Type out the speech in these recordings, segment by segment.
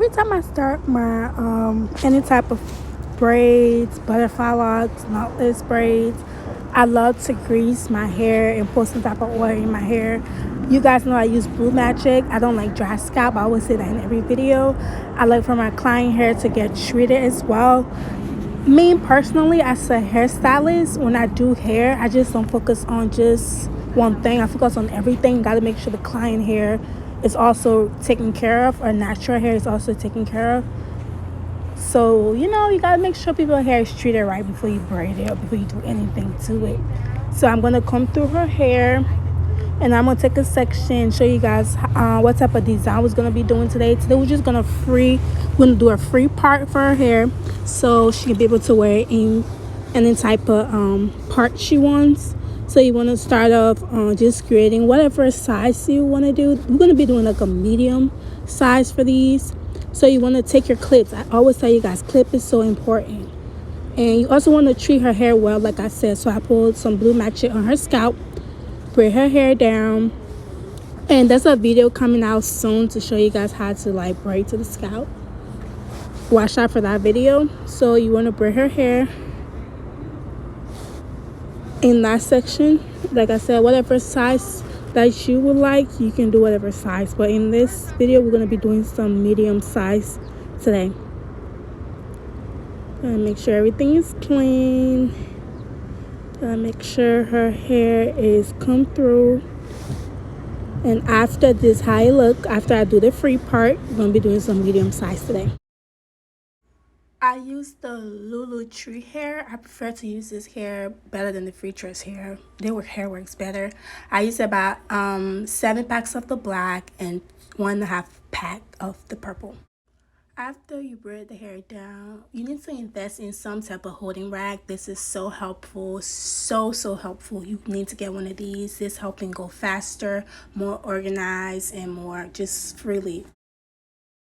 every time I start my any type of braids, butterfly locks, knotless braids, I love to grease my hair and put some type of oil in my hair. You guys know I use Blue Magic. I don't like dry scalp. I always say that in every video. I like for my client hair to get treated as well. Me personally, as a hairstylist, when I do hair, I just don't focus on just one thing. I focus on everything. Got to make sure the client hair is also taken care of, or natural hair is also taken care of. So, you know, you got to make sure people's hair is treated right before you braid it or before you do anything to it. So I'm going to comb through her hair, and I'm going to take a section, show you guys what type of design we're going to be doing today. Today we're just going to do a free part for her hair so she can be able to wear it in any type of part she wants. So you want to start off just creating whatever size you want to do. We're going to be doing like a medium size for these. So you want to take your clips. I always tell you guys, clip is so important. And you also want to treat her hair well, like I said. So I pulled some Blue Magic on her scalp, braid her hair down, and there's a video coming out soon to show you guys how to like braid to the scalp. Watch out for that video. So you want to braid her hair in that section. Like I said, whatever size that you would like, you can do whatever size, but in this video we're going to be doing some medium size today. And make sure everything is clean. Make sure her hair is combed through. And after this, how it look after I do the free part, we're going to be doing some medium size today. I use the Lulu Tree hair. I prefer to use this hair better than the Free Choice hair. Their hair works better. I use about 7 packs of the black and 1.5 pack of the purple. After you braid the hair down, you need to invest in some type of holding rag. This is so helpful, so helpful. You need to get one of these. This helping go faster, more organized, and more just freely.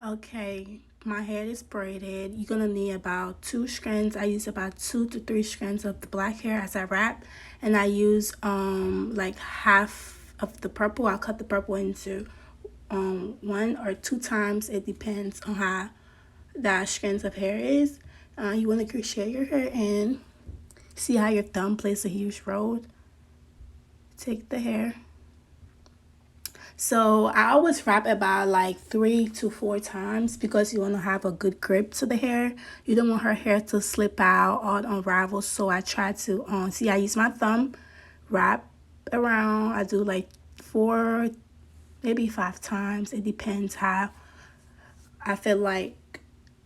Okay, my hair is braided. You're gonna need about 2 strands. I use about 2 to 3 strands of the black hair as I wrap, and I use like half of the purple. I'll cut the purple into 1 or 2 times. It depends on how that strands of hair is. You want to crochet your hair in. See how your thumb plays a huge role. Take the hair. So I always wrap about like 3 to 4 times because you want to have a good grip to the hair. You don't want her hair to slip out or unravel. So I try to see, I use my thumb, wrap around. I do like 4, maybe 5 times. It depends how I feel like,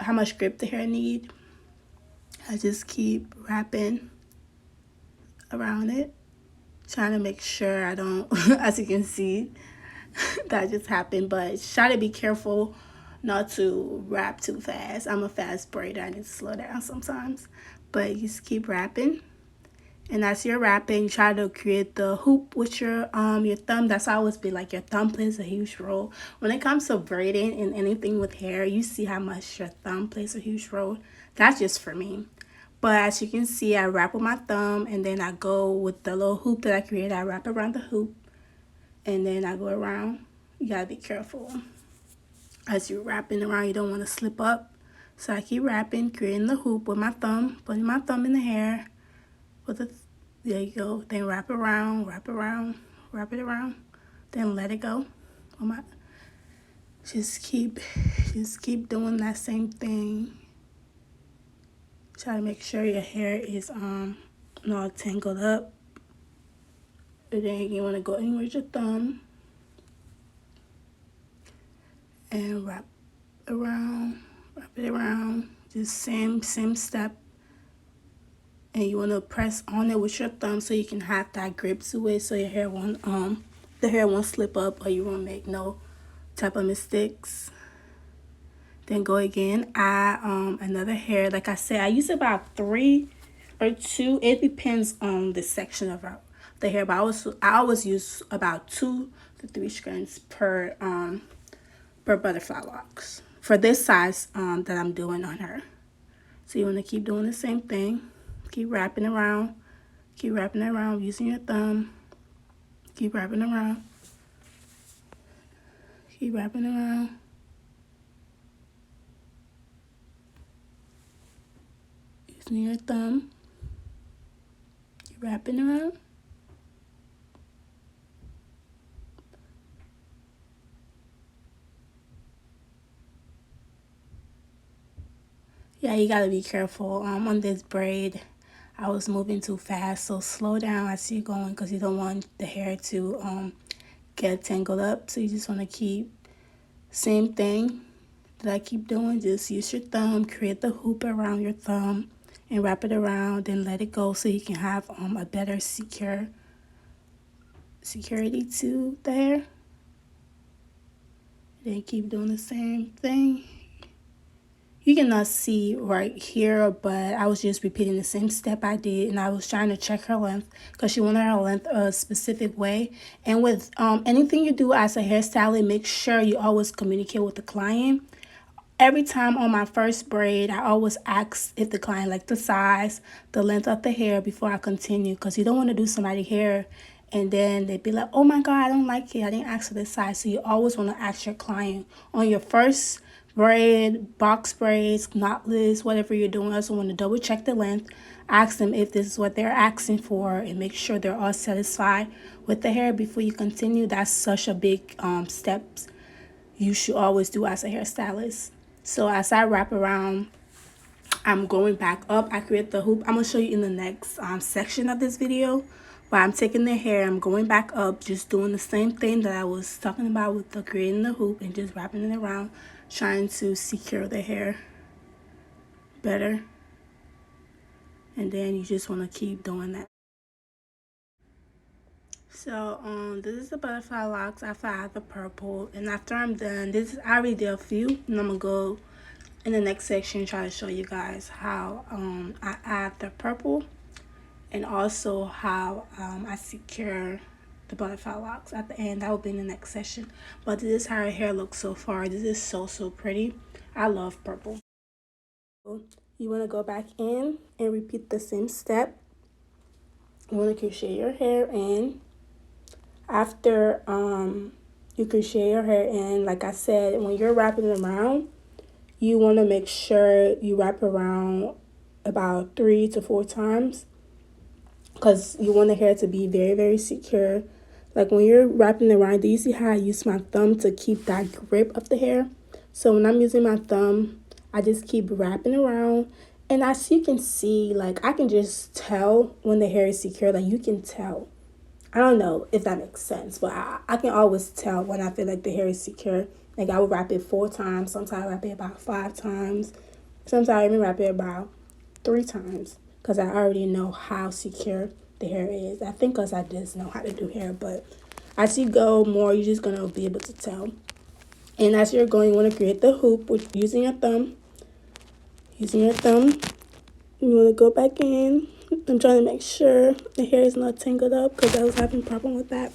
how much grip the hair need. I just keep wrapping around it, trying to make sure I don't, as you can see, that just happened, but try to be careful not to wrap too fast. I'm a fast braider. I need to slow down sometimes, but you just keep wrapping. And as you're wrapping, try to create the hoop with your thumb. That's why I always be like, your thumb plays a huge role when it comes to braiding and anything with hair. You see how much your thumb plays a huge role. That's just for me. But as you can see, I wrap with my thumb, and then I go with the little hoop that I created. I wrap around the hoop, and then I go around. You gotta be careful as you're wrapping around. You don't want to slip up. So I keep wrapping, creating the hoop with my thumb, putting my thumb in the hair. There you go. Then wrap around, wrap it around. Then let it go. Just keep doing that same thing. Try to make sure your hair is not tangled up. And then you want to go in with your thumb and wrap it around. Just same step. And you want to press on it with your thumb so you can have that grip to it, so your hair won't the hair won't slip up, or you won't make no type of mistakes. Then go again, add another hair. Like I said, I use about 3 or 2. It depends on the section of the hair, but I always use about 2 to 3 strands per butterfly locks for this size that I'm doing on her. So you want to keep doing the same thing. Keep wrapping around using your thumb. Keep wrapping around. Using your thumb, you're wrapping around. Yeah, you gotta be careful. On this braid, I was moving too fast, so slow down as you're going because you don't want the hair to get tangled up. So you just want to keep same thing that I keep doing. Just use your thumb, create the hoop around your thumb, and wrap it around. Then let it go so you can have a better security to the hair. Then keep doing the same thing. You cannot see right here, but I was just repeating the same step I did, and I was trying to check her length because she wanted her length a specific way. And with anything you do as a hairstylist, make sure you always communicate with the client. Every time on my first braid, I always ask if the client liked the size, the length of the hair before I continue, because you don't want to do somebody's hair and then they'd be like, oh my God, I don't like it. I didn't ask for this size. So you always want to ask your client on your first braid, box braids, knotless, whatever you're doing. I also want to double check the length, ask them if this is what they're asking for, and make sure they're all satisfied with the hair before you continue. That's such a big steps you should always do as a hairstylist. So as I wrap around, I'm going back up. I create the hoop. I'm going to show you in the next section of this video. But I'm taking the hair, I'm going back up, just doing the same thing that I was talking about with the creating the hoop and just wrapping it around, trying to secure the hair better. And then you just want to keep doing that. So this is the butterfly locks after I have the purple, and after I'm done, I already did a few, and I'm gonna go in the next section try to show you guys how I add the purple and also how I secure the butterfly locks at the end. That will be in the next session. But this is how her hair looks so far. This is so pretty. I love purple. You want to go back in and repeat the same step. You want to crochet your hair in. After you crochet your hair in, like I said, when you're wrapping it around, you want to make sure you wrap around about 3 to 4 times because you want the hair to be very secure. Like when you're wrapping it around, do you see how I use my thumb to keep that grip of the hair? So when I'm using my thumb, I just keep wrapping around, and as you can see, like I can just tell when the hair is secure. Like you can tell. I don't know if that makes sense, but I can always tell when I feel like the hair is secure. Like I would wrap it 4 times, sometimes I wrap it about 5 times, sometimes I even wrap it about 3 times because I already know how secure the hair is. I think because I just know how to do hair, but as you go more, you're just going to be able to tell. And as you're going, you want to create the hoop with using your thumb. Using your thumb, you want to go back in. I'm trying to make sure the hair is not tangled up because I was having a problem with that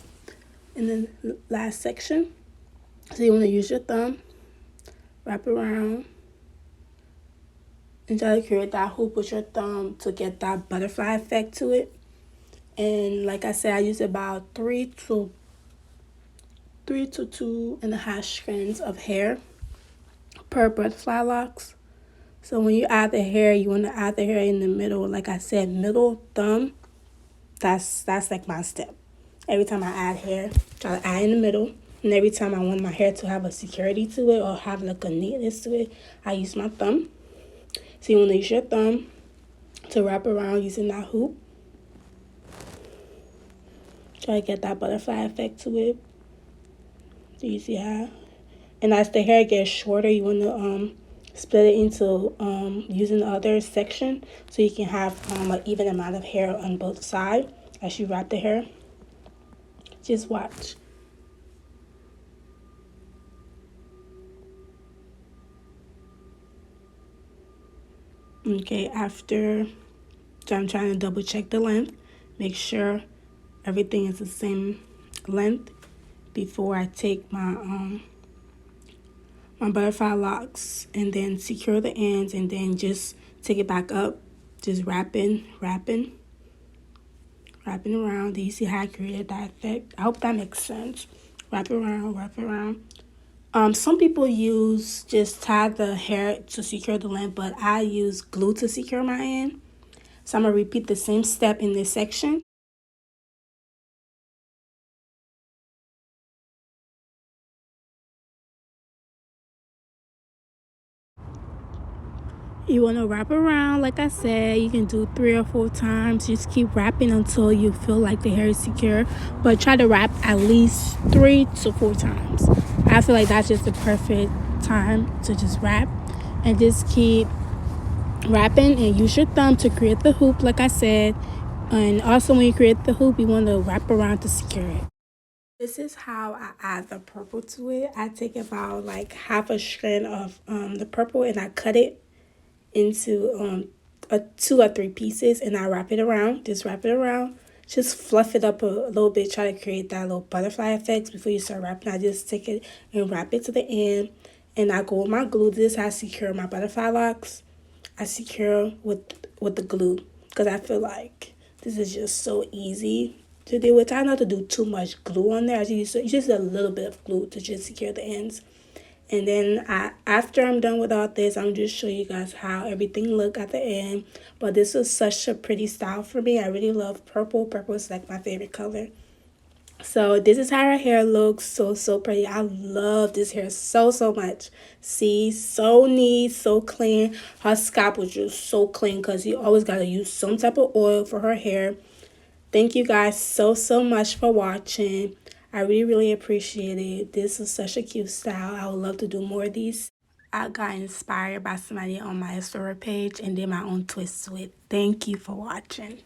in the last section. So you want to use your thumb, wrap around, and try to create that hoop with your thumb to get that butterfly effect to it. And like I said, I use about 3 to 2.5 strands of hair per butterfly locks. So when you add the hair, you want to add the hair in the middle. Like I said, middle thumb, that's like my step. Every time I add hair, try to add in the middle. And every time I want my hair to have a security to it or have like a neatness to it, I use my thumb. So you want to use your thumb to wrap around using that hoop. Try to get that butterfly effect to it. Do you see how? And as the hair gets shorter, you want to split it into using the other section so you can have an even amount of hair on both sides as you wrap the hair. Just watch. Okay, after, so I'm trying to double check the length, make sure everything is the same length before I take my my butterfly locks and then secure the ends and then just take it back up, just wrapping around. Do you see how I created that effect? I hope that makes sense. Wrap it around. Some people use just tie the hair to secure the length, but I use glue to secure my end. So I'm going to repeat the same step in this section. You want to wrap around, like I said. You can do 3 or 4 times. Just keep wrapping until you feel like the hair is secure. But try to wrap at least 3 to 4 times. I feel like that's just the perfect time to just wrap. And just keep wrapping and use your thumb to create the hoop, like I said. And also when you create the hoop, you want to wrap around to secure it. This is how I add the purple to it. I take about like half a strand of the purple and I cut it into 2 or 3 pieces and I wrap it around. Just wrap it around. Just fluff it up a little bit. Try to create that little butterfly effect before you start wrapping. I just take it and wrap it to the end. And I go with my glue. This is how I secure my butterfly locks. I secure with the glue because I feel like this is just so easy to deal with. I not to do too much glue on there. I just a little bit of glue to just secure the ends. And then after I'm done with all this, I'm just show you guys how everything look at the end. But this was such a pretty style for me. I really love purple. Purple is like my favorite color. So this is how her hair looks. So pretty. I love this hair so much. See, so neat, so clean. Her scalp was just so clean because you always got to use some type of oil for her hair. Thank you guys so much for watching. I really appreciate it. This is such a cute style. I would love to do more of these. I got inspired by somebody on my story page and did my own twist to it. Thank you for watching.